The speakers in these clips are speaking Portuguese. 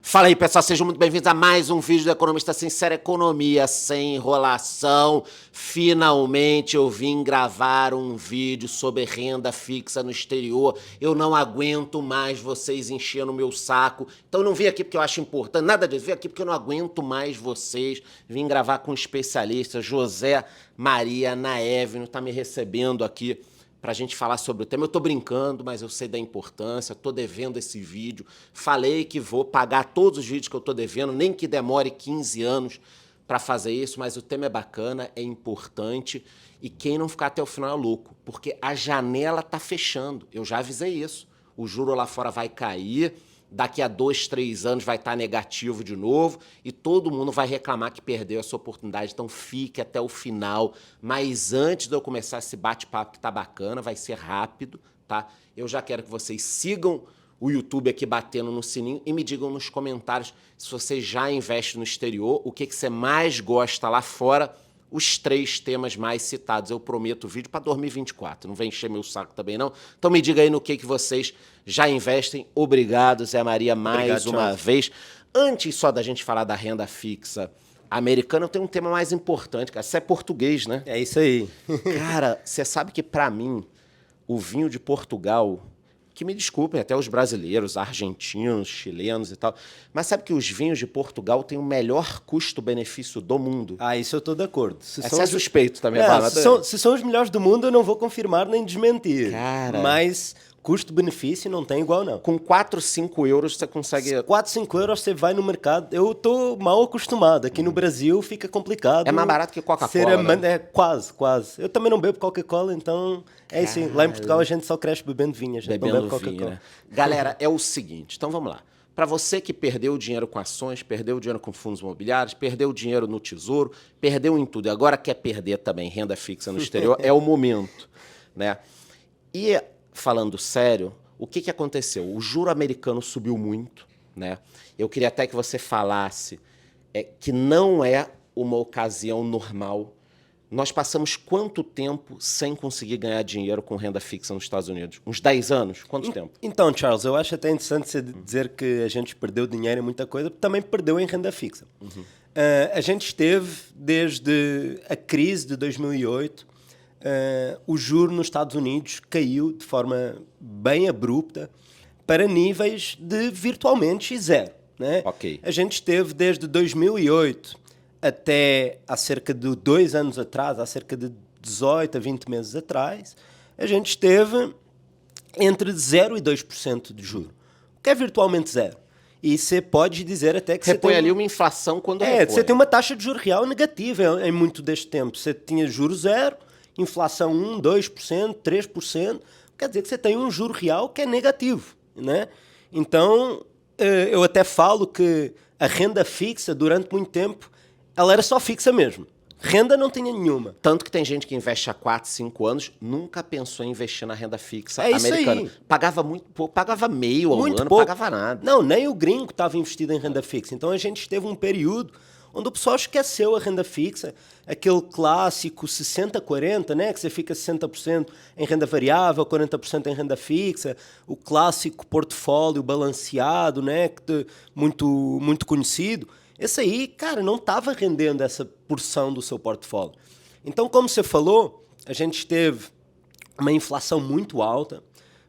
Fala aí, pessoal, sejam muito bem-vindos a mais um vídeo do Economista Sincero, Economia sem enrolação. Finalmente eu vim gravar um vídeo sobre renda fixa no exterior. Eu não aguento mais vocês enchendo o meu saco. Então não vim aqui porque eu acho importante, nada disso. Vim aqui porque eu não aguento mais vocês. Vim gravar com um especialista, José Maria Naevno, tá me recebendo aqui pra gente falar sobre o tema. Eu tô brincando, mas eu sei da importância, tô devendo esse vídeo. Falei que vou pagar todos os vídeos que eu tô devendo, nem que demore 15 anos para fazer isso, mas o tema é bacana, é importante, e quem não ficar até o final é louco, porque a janela tá fechando. Eu já avisei isso. O juro lá fora vai cair, daqui a 2, 3 anos vai estar negativo de novo e todo mundo vai reclamar que perdeu essa oportunidade. Então fique até o final. Mas antes de eu começar esse bate-papo que tá bacana, vai ser rápido, tá? Eu já quero que vocês sigam o YouTube aqui batendo no sininho e me digam nos comentários se você já investe no exterior, o que você mais gosta lá fora, os 3 temas mais citados. Eu prometo o vídeo para 2024, não vem encher meu saco também não. Então me diga aí no que vocês já investem. Obrigado, Zé Maria, mais uma vez. Antes só da gente falar da renda fixa americana, eu tenho um tema mais importante, cara. Você é português, né? É isso aí. Cara, você sabe que para mim, o vinho de Portugal, que me desculpem até os brasileiros, argentinos, chilenos e tal, mas sabe que os vinhos de Portugal têm o melhor custo-benefício do mundo? Ah, isso eu tô de acordo. Esse é suspeito também. Se são os melhores do mundo, eu não vou confirmar nem desmentir. Cara, mas custo-benefício não tem igual, não. Com 4, 5 euros você consegue... 4, 5 euros você vai no mercado. Eu tô mal acostumado. Aqui no Brasil fica complicado. É mais barato que Coca-Cola, né? É quase. Eu também não bebo Coca-Cola, então é isso. Lá em Portugal a gente só cresce bebendo vinho, a gente não bebe Coca-Cola. Né? Galera, é o seguinte, então vamos lá. Para você que perdeu dinheiro com ações, perdeu dinheiro com fundos imobiliários, perdeu dinheiro no tesouro, perdeu em tudo, e agora quer perder também renda fixa no exterior, é o momento, né? E falando sério, o que aconteceu? O juro americano subiu muito, né? Eu queria até que você falasse que não é uma ocasião normal. Nós passamos quanto tempo sem conseguir ganhar dinheiro com renda fixa nos Estados Unidos? Uns 10 anos? Quanto tempo? Então, Charles, eu acho até interessante você dizer que a gente perdeu dinheiro em muita coisa, porque também perdeu em renda fixa. A gente esteve, desde a crise de 2008, o juro nos Estados Unidos caiu de forma bem abrupta para níveis de virtualmente zero, né? Ok. A gente esteve desde 2008 até há cerca de 2 anos atrás, há cerca de 18 a 20 meses atrás, a gente esteve entre 0 e 2% de juro, o que é virtualmente zero. E você pode dizer até que você põe ali tem uma inflação quando repõe. Você tem uma taxa de juros real negativa em muito deste tempo. Você tinha juros zero, inflação 1%, 2%, 3%, quer dizer que você tem um juro real que é negativo, né? Então, eu até falo que a renda fixa, durante muito tempo, ela era só fixa mesmo. Renda não tinha nenhuma. Tanto que tem gente que investe há 4, 5 anos, nunca pensou em investir na renda fixa É isso americana. aí. Pagava muito pouco, pagava meio ao Muito ano, pouco. pagava nada. Não, nem o gringo estava investido em renda fixa. Então a gente teve um período onde o pessoal esqueceu a renda fixa, aquele clássico 60-40, né? Que você fica 60% em renda variável, 40% em renda fixa, o clássico portfólio balanceado, né? Muito conhecido. Esse aí, cara, não estava rendendo essa porção do seu portfólio. Então, como você falou, a gente teve uma inflação muito alta,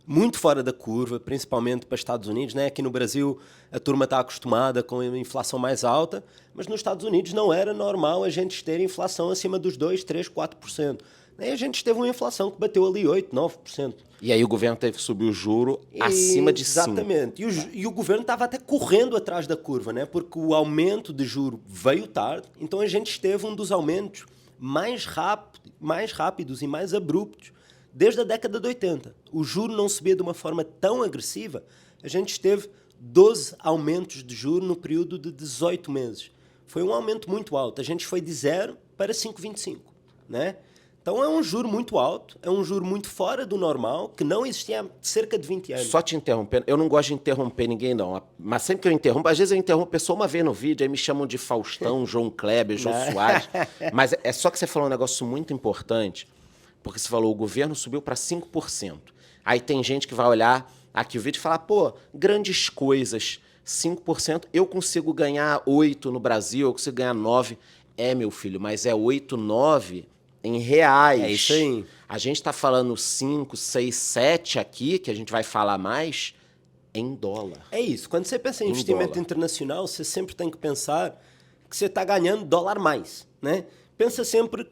muito fora da curva, principalmente para os Estados Unidos, né? Aqui no Brasil a turma está acostumada com a inflação mais alta, mas nos Estados Unidos não era normal a gente ter inflação acima dos 2%, 3%, 4%. E a gente teve uma inflação que bateu ali 8%, 9%. E aí o governo teve que subir o juro acima de 5%. Exatamente. E o governo estava até correndo atrás da curva, né? Porque o aumento de juro veio tarde, então a gente teve um dos aumentos mais rápidos e mais abruptos desde a década de 80. O juro não subia de uma forma tão agressiva. A gente teve 12 aumentos de juro no período de 18 meses. Foi um aumento muito alto. A gente foi de 0 para 5,25, né? Então é um juro muito alto, é um juro muito fora do normal, que não existia há cerca de 20 anos. Só te interrompendo, eu não gosto de interromper ninguém não, mas sempre que eu interrompo, às vezes eu interrompo a pessoa uma vez no vídeo, aí me chamam de Faustão, João Kleber, Jô Soares, mas é só que você falou um negócio muito importante, porque você falou, o governo subiu para 5%. Aí tem gente que vai olhar aqui o vídeo e falar, pô, grandes coisas 5%, eu consigo ganhar 8 no Brasil, eu consigo ganhar 9. Meu filho, mas é 8, 9 em reais. É isso aí. A gente está falando 5, 6, 7 aqui, que a gente vai falar mais, em dólar. É isso. Quando você pensa em investimento dólar. internacional, você sempre tem que pensar que você está ganhando dólar mais, né? Pensa sempre que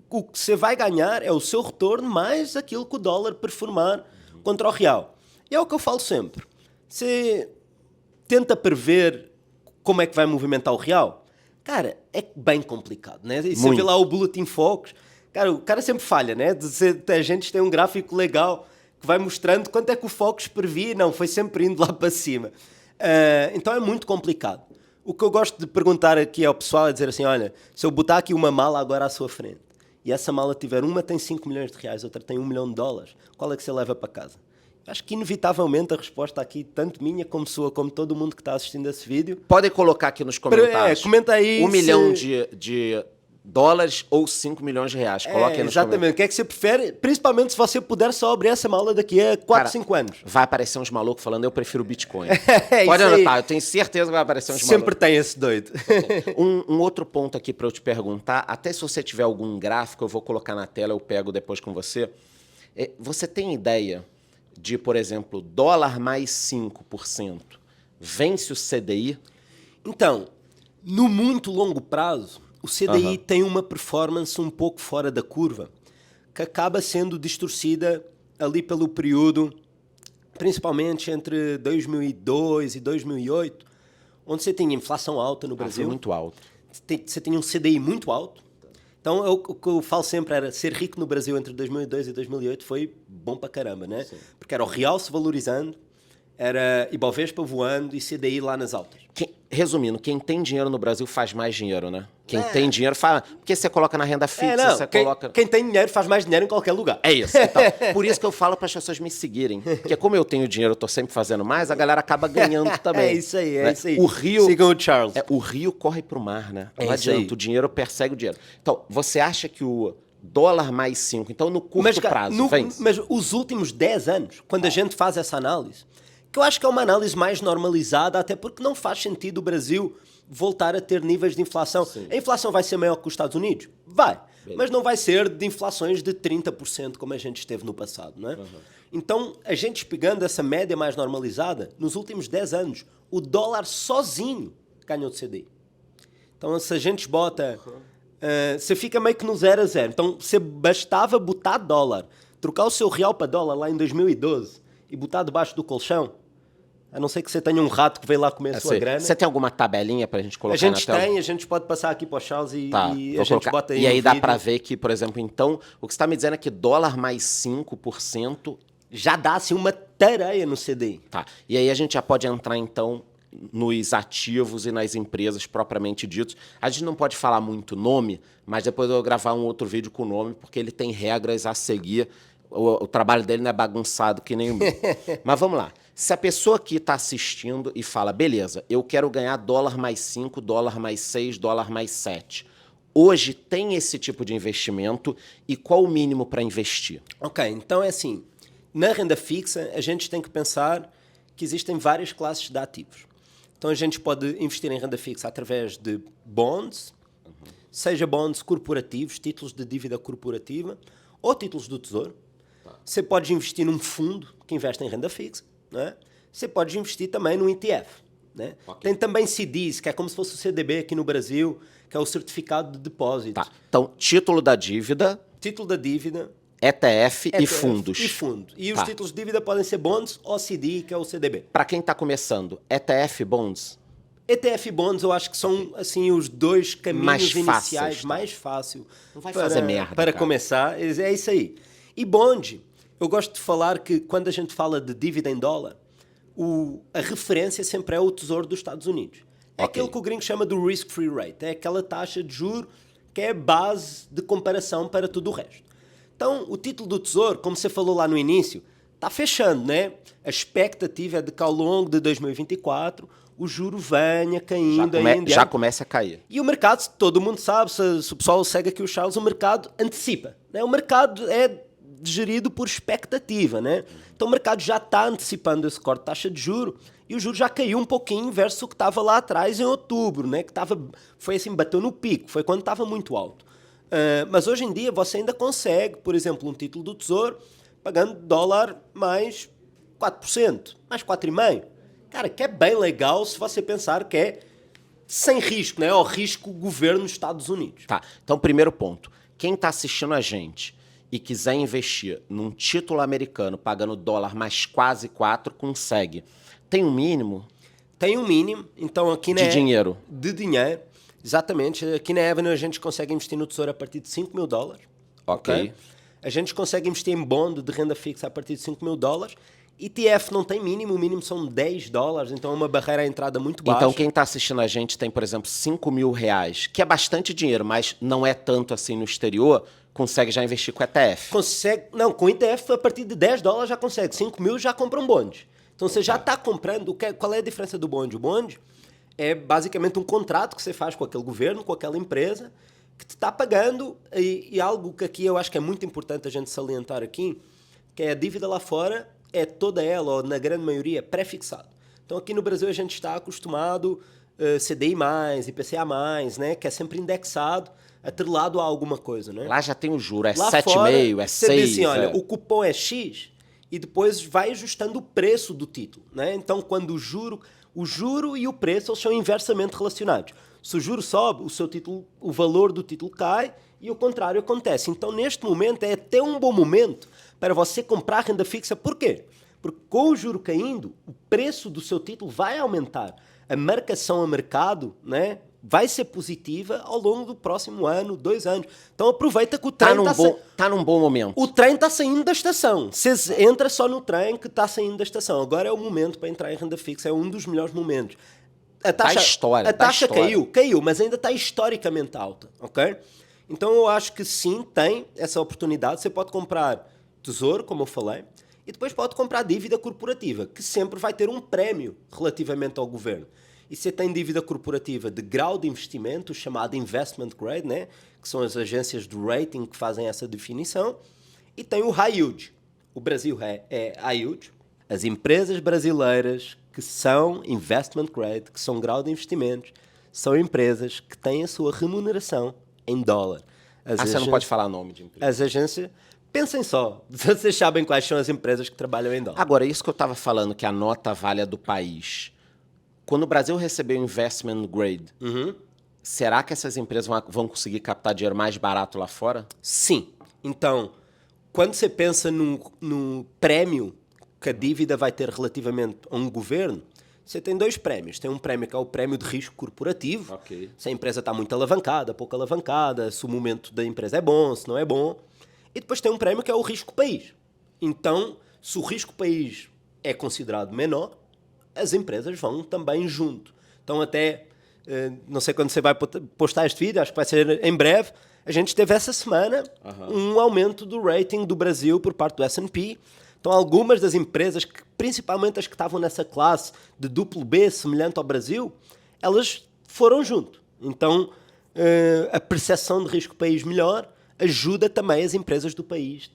o que você vai ganhar é o seu retorno mais aquilo que o dólar performar contra o real. E é o que eu falo sempre. Você tenta prever como é que vai movimentar o real. Cara, é bem complicado, né? E você vê lá o Bulletin Focus. Cara, o cara sempre falha, né? A gente tem um gráfico legal que vai mostrando quanto é que o Focus previa. Não, foi sempre indo lá para cima. Então é muito complicado. O que eu gosto de perguntar aqui ao pessoal é dizer assim, olha, se eu botar aqui uma mala agora à sua frente e essa mala tiver, uma tem 5 milhões de reais, outra tem 1 milhão de dólares, qual é que você leva para casa? Acho que inevitavelmente a resposta aqui, tanto minha como sua, como todo mundo que está assistindo esse vídeo... Podem colocar aqui nos comentários. Comenta aí 1 milhão de dólares ou 5 milhões de reais. Coloque aí nos exatamente. O que é que você prefere? Principalmente se você puder só abrir essa mala daqui a 4, 5 anos. Vai aparecer uns malucos falando, eu prefiro Bitcoin. É Pode isso anotar, aí. eu tenho certeza que vai aparecer uns Sempre malucos. tem esse doido. Um outro ponto aqui para eu te perguntar, até se você tiver algum gráfico, eu vou colocar na tela, eu pego depois com você. Você tem ideia de, por exemplo, dólar mais 5% vence o CDI? Então, no muito longo prazo, o CDI tem uma performance um pouco fora da curva, que acaba sendo distorcida ali pelo período, principalmente entre 2002 e 2008, onde você tinha inflação alta no Brasil. Foi muito alto. Você tinha um CDI muito alto. Então, o que eu falo sempre era ser rico no Brasil entre 2002 e 2008 foi bom pra caramba, né? Sim. Porque era o real se valorizando, era Ibovespa voando e CDI lá nas altas. Resumindo, quem tem dinheiro no Brasil faz mais dinheiro, né? Quem tem dinheiro faz... Porque você coloca na renda fixa, você coloca... Quem tem dinheiro faz mais dinheiro em qualquer lugar. É isso. Então, por isso que eu falo para as pessoas me seguirem. Porque como eu tenho dinheiro, eu tô sempre fazendo mais, a galera acaba ganhando também. É isso aí, né? isso aí. O rio... Sigam o Charles. O rio corre pro mar, né? Não isso adianta, aí. o dinheiro persegue o dinheiro. Então, você acha que o dólar mais 5, então no curto prazo, vence? Mas os últimos 10 anos, quando a gente faz essa análise, que eu acho que é uma análise mais normalizada, até porque não faz sentido o Brasil voltar a ter níveis de inflação. Sim. A inflação vai ser maior que os Estados Unidos? Vai. Beleza. Mas não vai ser de inflações de 30%, como a gente esteve no passado, não é? Então, a gente pegando essa média mais normalizada, nos últimos 10 anos, o dólar sozinho ganhou de CDI. Então, se a gente bota... você fica meio que no 0 a 0. Então, você bastava botar dólar, trocar o seu real para dólar lá em 2012 e botar debaixo do colchão, a não ser que você tenha um rato que veio lá comer a sua grana. Você tem alguma tabelinha pra gente colocar na tela? A gente tem, a gente pode passar aqui para o Charles e a gente colocar. bota aí. E aí dá pra ver que, por exemplo, então, o que você tá me dizendo é que dólar mais 5% já dá assim uma tareia no CDI. Tá. E aí a gente já pode entrar, então, nos ativos e nas empresas propriamente ditos. A gente não pode falar muito nome, mas depois eu vou gravar um outro vídeo com o nome, porque ele tem regras a seguir. O trabalho dele não é bagunçado que nem o meu. Mas vamos lá. Se a pessoa aqui está assistindo e fala, beleza, eu quero ganhar dólar mais 5, dólar mais 6, dólar mais 7. Hoje tem esse tipo de investimento e qual o mínimo para investir? Ok, então é assim, na renda fixa a gente tem que pensar que existem várias classes de ativos. Então a gente pode investir em renda fixa através de bonds, seja bonds corporativos, títulos de dívida corporativa ou títulos do Tesouro. Você pode investir num fundo que investe em renda fixa. Né? Você pode investir também no ETF. Né? Okay. Tem também CDs, que é como se fosse o CDB aqui no Brasil, que é o certificado de depósito. Tá. Então, título da dívida, ETF e fundos. E os títulos de dívida podem ser bonds ou CD, que é o CDB. Para quem está começando, ETF bonds? ETF bonds eu acho que são assim, os dois caminhos iniciais mais fácil. Não vai fazer merda. Para começar, é isso aí. E bond, eu gosto de falar que quando a gente fala de dívida em dólar, a referência sempre é o Tesouro dos Estados Unidos. É aquele que o gringo chama do risk-free rate. É aquela taxa de juros que é a base de comparação para tudo o resto. Então, o título do Tesouro, como você falou lá no início, está fechando, né? A expectativa é de que ao longo de 2024 o juro venha caindo. Já começa a cair. E o mercado, todo mundo sabe, se o pessoal segue aqui o Charles, o mercado antecipa. Né? O mercado é gerido por expectativa, né? Então o mercado já está antecipando esse corte de taxa de juros e o juro já caiu um pouquinho versus o que estava lá atrás em outubro, né? Foi assim, bateu no pico, foi quando estava muito alto. Mas hoje em dia você ainda consegue, por exemplo, um título do Tesouro pagando dólar mais 4%, mais 4,5%. Cara, que é bem legal se você pensar que é sem risco, né? É o risco governo dos Estados Unidos. Tá, então primeiro ponto. Quem está assistindo a gente e quiser investir num título americano pagando dólar mais quase 4, consegue. Tem um mínimo? Tem um mínimo, então aqui De dinheiro. De dinheiro, exatamente. Aqui na Avenue a gente consegue investir no Tesouro a partir de $5.000. Ok. A gente consegue investir em bond de renda fixa a partir de $5.000. ETF não tem mínimo, o mínimo são $10, então é uma barreira à entrada muito baixa. Então quem está assistindo a gente tem, por exemplo, R$5.000, que é bastante dinheiro, mas não é tanto assim no exterior, consegue já investir com ETF. Consegue, não, com ETF a partir de $10 já consegue, 5 mil já compra um bonde. Então você já está comprando, qual é a diferença do bonde? O bonde é basicamente um contrato que você faz com aquele governo, com aquela empresa, que te está pagando, e algo que aqui eu acho que é muito importante a gente salientar aqui, que é a dívida lá fora, é toda ela, ou na grande maioria, pré-fixado. Então aqui no Brasil a gente está acostumado CDI+, IPCA+, né, que é sempre indexado, atrelado a alguma coisa, né? Lá já tem o juro, é Lá 7,5, é você 6. diz assim, olha, o cupom é X e depois vai ajustando o preço do título, né? Então quando o juro e o preço eles são inversamente relacionados. Se o juro sobe, o seu título, o valor do título cai e o contrário acontece. Então neste momento é até um bom momento para você comprar renda fixa. Por quê? Porque com o juro caindo, o preço do seu título vai aumentar. A marcação a mercado, né, vai ser positiva ao longo do próximo ano, 2 anos. Então aproveita que o trem tá num bom momento. O trem está saindo da estação. Você entra só no trem que está saindo da estação. Agora é o momento para entrar em renda fixa. É um dos melhores momentos. A taxa caiu, mas ainda está historicamente alta, ok? Então eu acho que sim, tem essa oportunidade. Você pode comprar tesouro, como eu falei, e depois pode comprar dívida corporativa, que sempre vai ter um prémio relativamente ao governo. E você tem dívida corporativa de grau de investimento, chamada investment grade, né? Que são as agências de rating que fazem essa definição, e tem o high yield. O Brasil é high yield. As empresas brasileiras que são investment grade, que são grau de investimentos, são empresas que têm a sua remuneração em dólar. Você não pode falar nome de empresa. As agências... Pensem só, vocês sabem quais são as empresas que trabalham em dólar. Agora, isso que eu estava falando, que a nota vale a do país. Quando o Brasil recebeu o investment grade, será que essas empresas vão conseguir captar dinheiro mais barato lá fora? Sim. Então, quando você pensa no prêmio que a dívida vai ter relativamente a um governo, você tem 2 prémios. Tem um prémio que é o prémio de risco corporativo. Okay. Se a empresa está muito alavancada, pouco alavancada, se o momento da empresa é bom, se não é bom. E depois tem um prémio que é o risco país. Então, se o risco país é considerado menor, as empresas vão também junto. Então até, não sei quando você vai postar este vídeo, acho que vai ser em breve, a gente teve essa semana um aumento do rating do Brasil por parte do S&P. Então algumas das empresas, principalmente as que estavam nessa classe de duplo B, semelhante ao Brasil, elas foram junto. Então a percepção de risco país melhor ajuda também as empresas do país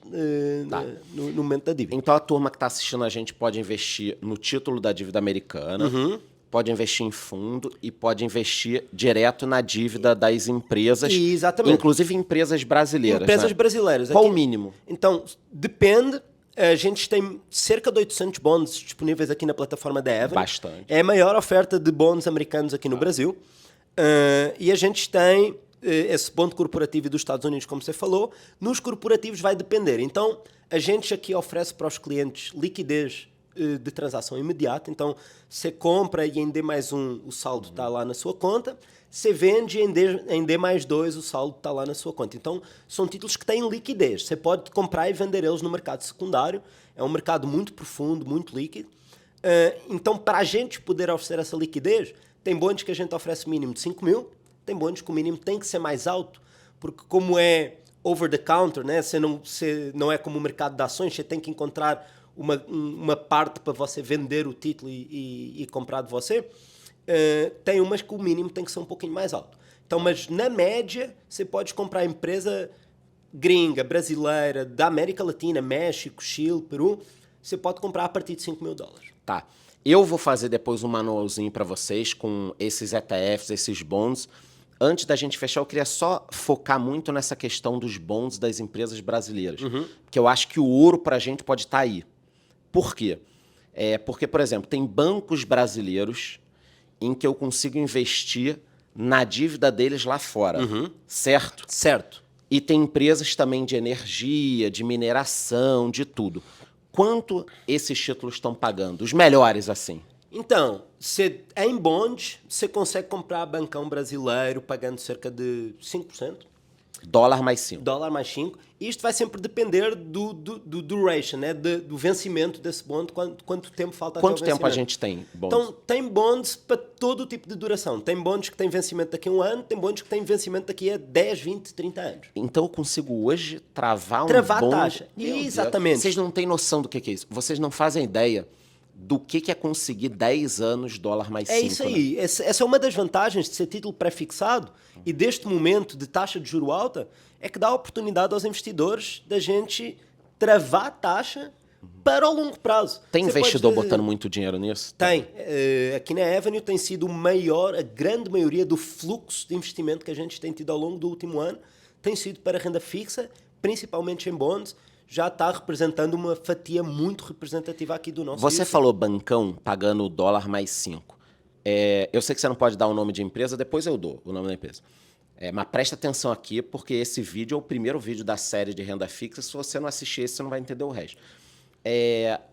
no momento da dívida. Então a turma que está assistindo a gente pode investir no título da dívida americana, pode investir em fundo e pode investir direto na dívida das empresas, exatamente. Inclusive empresas brasileiras. Empresas né? brasileiras. Qual o mínimo? Então, depende. A gente tem cerca de 800 bonds disponíveis aqui na plataforma da Avenue. Bastante. É a maior oferta de bonds americanos aqui no Brasil. E a gente tem esse bond corporativo dos Estados Unidos, como você falou. Nos corporativos vai depender. Então, a gente aqui oferece para os clientes liquidez de transação imediata. Então, você compra e em D+1 o saldo está lá na sua conta. Você vende em D+2 o saldo está lá na sua conta. Então, são títulos que têm liquidez. Você pode comprar e vender eles no mercado secundário. É um mercado muito profundo, muito líquido. Então, para a gente poder oferecer essa liquidez, tem bondes que a gente oferece mínimo de 5 mil. Tem bondes que o mínimo tem que ser mais alto, porque como é over the counter, né? Você não é como o mercado de ações, você tem que encontrar uma parte para você vender o título e comprar de você. Tem umas que o mínimo tem que ser um pouquinho mais alto. Então, mas na média, você pode comprar a empresa gringa, brasileira, da América Latina, México, Chile, Peru, você pode comprar a partir de $5.000. Tá. Eu vou fazer depois um manualzinho para vocês com esses ETFs, esses bonds. Antes da gente fechar, eu queria só focar muito nessa questão dos bonds das empresas brasileiras. Porque eu acho que o ouro para a gente pode estar aí. Por quê? Porque, por exemplo, tem bancos brasileiros em que eu consigo investir na dívida deles lá fora. Certo? Certo. E tem empresas também de energia, de mineração, de tudo. Quanto esses títulos estão pagando? Os melhores, assim. Então, em bonds, você consegue comprar bancão brasileiro pagando cerca de 5%. Dólar mais 5. Dólar mais 5. Isto vai sempre depender do duration, né? Do vencimento desse bond, quanto tempo falta até o Quanto tempo a vencimento. gente tem bonds? Então, tem bonds para todo tipo de duração. Tem bonds que têm vencimento daqui a 1 ano, tem bonds que têm vencimento daqui a 10, 20, 30 anos. Então eu consigo hoje travar Travar bond... a taxa. Meu Deus. Exatamente. Vocês não têm noção do que é isso. Vocês não fazem ideia do que é conseguir 10 anos dólar mais 5. É isso aí. Né? Essa é uma das vantagens de ser título pré-fixado e deste momento de taxa de juro alta, é que dá a oportunidade aos investidores da gente travar a taxa para o longo prazo. Tem Você investidor pode botando muito dinheiro nisso? Tem. Aqui na Avenue tem sido a grande maioria do fluxo de investimento que a gente tem tido ao longo do último ano tem sido para renda fixa, principalmente em bonds. Já está representando uma fatia muito representativa aqui do nosso Você índice. falou bancão pagando o dólar mais 5. Eu sei que você não pode dar o nome de empresa, depois eu dou o nome da empresa. Mas presta atenção aqui, porque esse vídeo é o primeiro vídeo da série de renda fixa. Se você não assistir esse, você não vai entender o resto.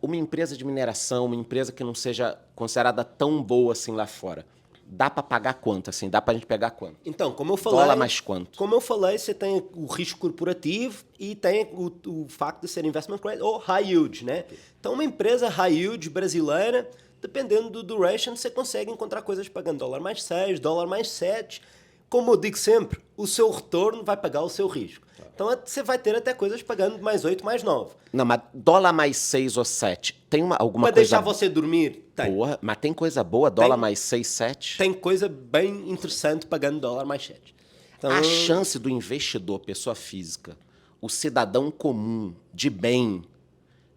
Uma empresa de mineração, uma empresa que não seja considerada tão boa assim lá fora, dá para pagar quanto? Assim, dá para a gente pegar quanto? Então, como eu falei... Dólar mais quanto? Como eu falei, você tem o risco corporativo e tem o facto de ser investment grade ou high yield, né? Então, uma empresa high yield brasileira, dependendo do duration, você consegue encontrar coisas pagando dólar mais 6, dólar mais 7. Como eu digo sempre, o seu retorno vai pagar o seu risco. Então, você vai ter até coisas pagando mais 8, mais 9. Não, mas dólar mais 6 ou 7, tem alguma Para coisa... deixar você dormir, tem. Porra, mas tem coisa boa, dólar mais 6, 7? Tem coisa bem interessante pagando dólar mais 7. Então, A chance do investidor, pessoa física, o cidadão comum, de bem,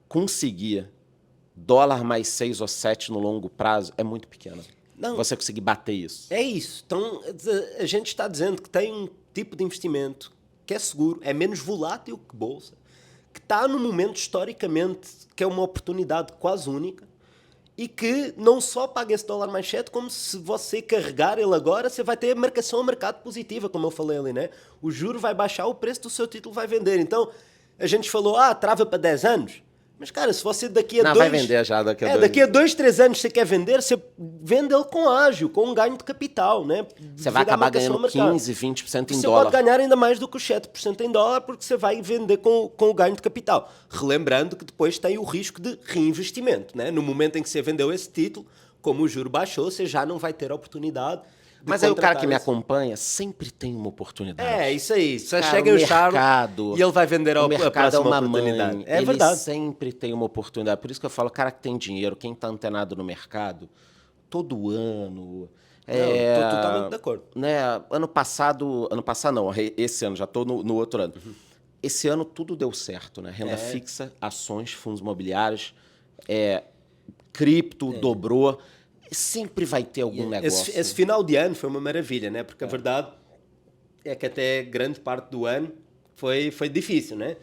conseguir dólar mais 6 ou 7 no longo prazo é muito pequena. Não. Você conseguir bater isso. É isso. Então, a gente está dizendo que tem um tipo de investimento que é seguro, é menos volátil que bolsa, que está num momento historicamente que é uma oportunidade quase única e que não só paga esse dólar mais 7, como se você carregar ele agora, você vai ter marcação a mercado positiva, como eu falei ali, né? O juro vai baixar, o preço do seu título vai vender. Então, a gente falou, trava para 10 anos. Mas, cara, se você daqui a Não, vai vender já daqui a 2 daqui a 2, 3 anos você quer vender, você vende ele com ágio, com um ganho de capital, né? Você vai Devido à acabar marcação ganhando a mercado. 15, 20% em Você dólar. pode ganhar ainda mais do que os 7% em dólar, porque você vai vender com o ganho de capital. Relembrando que depois tem o risco de reinvestimento, né? No momento em que você vendeu esse título, como o juro baixou, você já não vai ter a oportunidade de Mas aí o cara contratar que me esse... acompanha sempre tem uma oportunidade. Isso aí. Você Cara, chega o em Charles mercado- e ele vai vender a O mercado é próxima uma oportunidade. mãe. É Ele verdade. sempre tem uma oportunidade. Por isso que eu falo, o cara que tem dinheiro, quem tá antenado no mercado, todo ano... Tô totalmente de acordo. Né, ano passado não, esse ano, já tô no outro ano. Esse ano tudo deu certo, né? Renda fixa, ações, fundos imobiliários, cripto, dobrou. Sempre vai ter algum negócio. Esse final de ano foi uma maravilha, né? Porque a verdade é que até grande parte do ano foi difícil, né?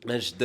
Mas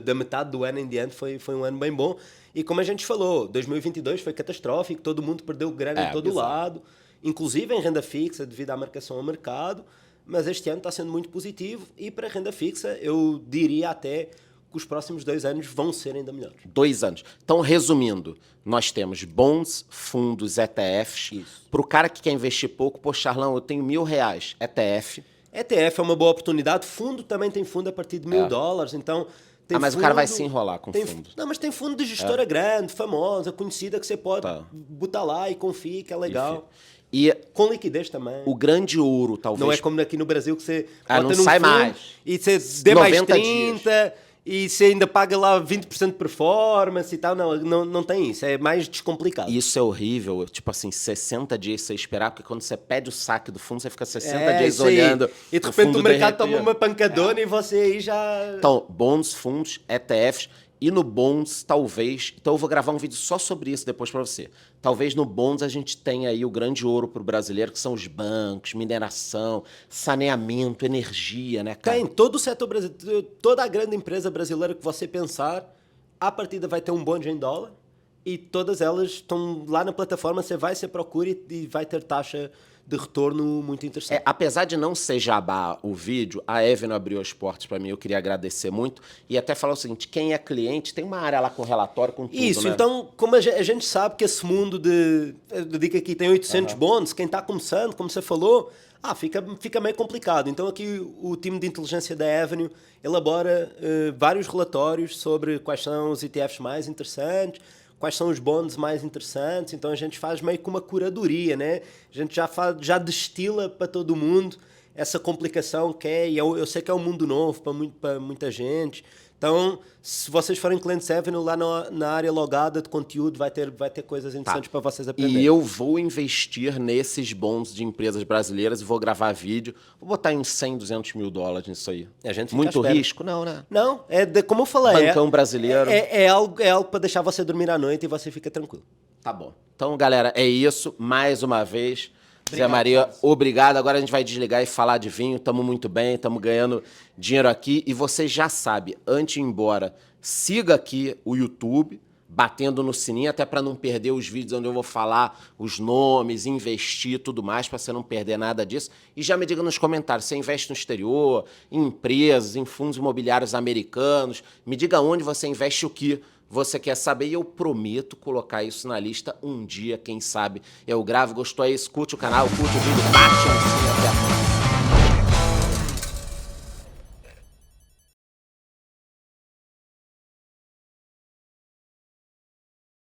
da metade do ano em diante foi um ano bem bom. E como a gente falou, 2022 foi catastrófico, todo mundo perdeu grana em todo bizarro. lado, inclusive em renda fixa devido à marcação ao mercado. Mas este ano está sendo muito positivo e para a renda fixa eu diria até que os próximos 2 anos vão ser ainda melhores. 2 anos. Então, resumindo, nós temos bonds, fundos, ETFs. Isso. Para o cara que quer investir pouco, pô, Charlão, eu tenho R$1.000, ETF. ETF é uma boa oportunidade. Fundo também tem fundo a partir de $1.000, então... Tem Mas o cara vai fundo- se enrolar com tem fundo. Não, mas tem fundo de gestora grande, famosa, conhecida, que você pode Tá. botar lá e confia que é legal. E Com liquidez também. o grande ouro, talvez... Não é como aqui no Brasil que você Ah, bota não num sai fundo mais. e você dê mais 90 30 e você ainda paga lá 20% de performance e tal. Não tem isso, é mais descomplicado. Isso é horrível, tipo assim, 60 dias você esperar, porque quando você pede o saque do fundo, você fica 60 dias isso aí. olhando. E de repente o mercado derreter. toma uma pancadona e você aí já... Então, bonds, fundos, ETFs, e no bonds, talvez... Então eu vou gravar um vídeo só sobre isso depois para você. Talvez no bonds a gente tenha aí o grande ouro para o brasileiro, que são os bancos, mineração, saneamento, energia, né, cara? Tem, todo o setor brasileiro, toda a grande empresa brasileira que você pensar, a partida vai ter um bond em dólar e todas elas estão lá na plataforma, você procura e vai ter taxa de retorno muito interessante. Apesar de não ser jabá o vídeo, a Avenue abriu as portas para mim, eu queria agradecer muito e até falar o seguinte, quem é cliente tem uma área lá com relatório, com tudo, Isso, né? então, como a gente sabe que esse mundo eu digo aqui tem 800 bonds, quem está começando, como você falou, fica meio complicado. Então aqui o time de inteligência da Avenue elabora vários relatórios sobre quais são os ETFs mais interessantes, quais são os bonds mais interessantes. Então a gente faz meio que uma curadoria, né? A gente já destila para todo mundo essa complicação que é, e eu sei que é um mundo novo para muita gente. Então, se vocês forem clientes Avenue, lá na área logada de conteúdo vai ter coisas interessantes para vocês aprenderem. E eu vou investir nesses bonds de empresas brasileiras e vou gravar vídeo. Vou botar em 100, 200 mil dólares nisso aí. A gente fica Muito à espera. risco? Não, né? Não, como eu falei, Bancão brasileiro. É algo para deixar você dormir à noite e você fica tranquilo. Tá bom. Então, galera, é isso. Mais uma vez. Zé Obrigado, Maria, Carlos. obrigado. Agora a gente vai desligar e falar de vinho. Estamos muito bem, estamos ganhando dinheiro aqui. E você já sabe, antes de ir embora, siga aqui o YouTube, batendo no sininho, até para não perder os vídeos onde eu vou falar os nomes, investir e tudo mais, para você não perder nada disso. E já me diga nos comentários, você investe no exterior, em empresas, em fundos imobiliários americanos. Me diga onde você investe o que você quer saber e eu prometo colocar isso na lista um dia, quem sabe eu gravo. Gostou aí? Curte o canal, curte o vídeo, bate no sininho, até a próxima.